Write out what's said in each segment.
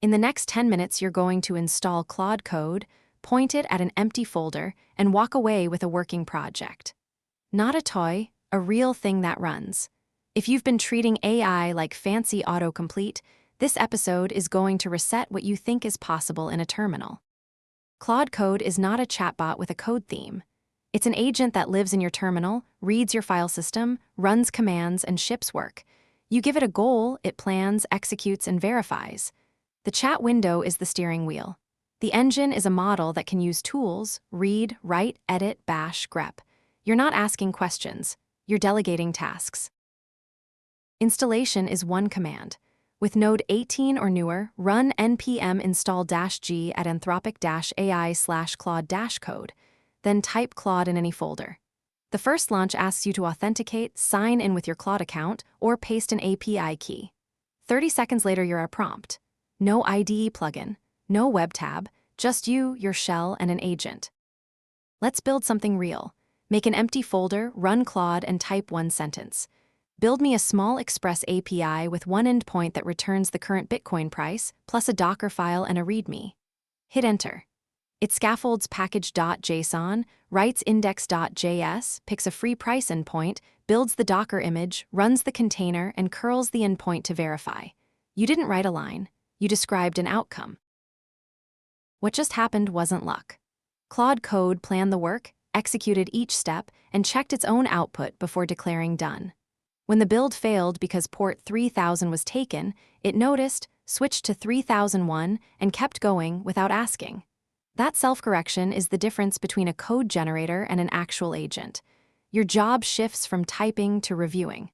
In the next 10 minutes, you're going to install Claude Code, point it at an empty folder, and walk away with a working project. Not a toy, a real thing that runs. If you've been treating AI like fancy autocomplete, this episode is going to reset what you think is possible in a terminal. Claude Code is not a chatbot with a code theme. It's an agent that lives in your terminal, reads your file system, runs commands, and ships work. You give it a goal, it plans, executes, and verifies. The chat window is the steering wheel. The engine is a model that can use tools, read, write, edit, bash, grep. You're not asking questions, you're delegating tasks. Installation is one command. With Node 18 or newer, run npm install-g at anthropic-ai/claude-code. Then type Claude in any folder. The first launch asks you to authenticate, sign in with your Claude account, or paste an API key. 30 seconds later, you're at a prompt. No IDE plugin, no web tab, just you, your shell, and an agent. Let's build something real. Make an empty folder, run Claude, and type one sentence. Build me a small Express API with one endpoint that returns the current Bitcoin price, plus a Docker file and a README. Hit enter. It scaffolds package.json, writes index.js, picks a free price endpoint, builds the Docker image, runs the container, and curls the endpoint to verify. You didn't write a line. You described an outcome. What just happened wasn't luck. Claude Code planned the work, executed each step, and checked its own output before declaring done. When the build failed because port 3000 was taken, it noticed, switched to 3001, and kept going without asking. That self-correction is the difference between a code generator and an actual agent. Your job shifts from typing to reviewing.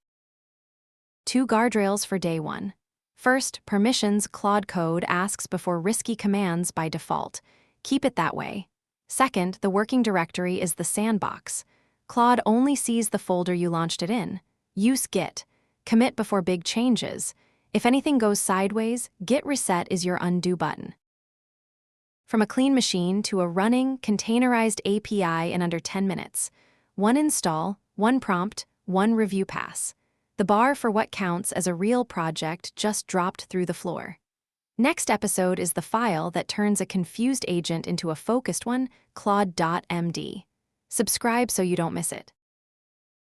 2 guardrails for day 1. First, permissions Claude Code asks before risky commands by default. Keep it that way. Second, the working directory is the sandbox. Claude only sees the folder you launched it in. Use Git. Commit before big changes. If anything goes sideways, Git reset is your undo button. From a clean machine to a running, containerized API in under 10 minutes. 1 install, 1 prompt, 1 review pass. The bar for what counts as a real project just dropped through the floor. Next episode is the file that turns a confused agent into a focused one, claude.md. Subscribe so you don't miss it.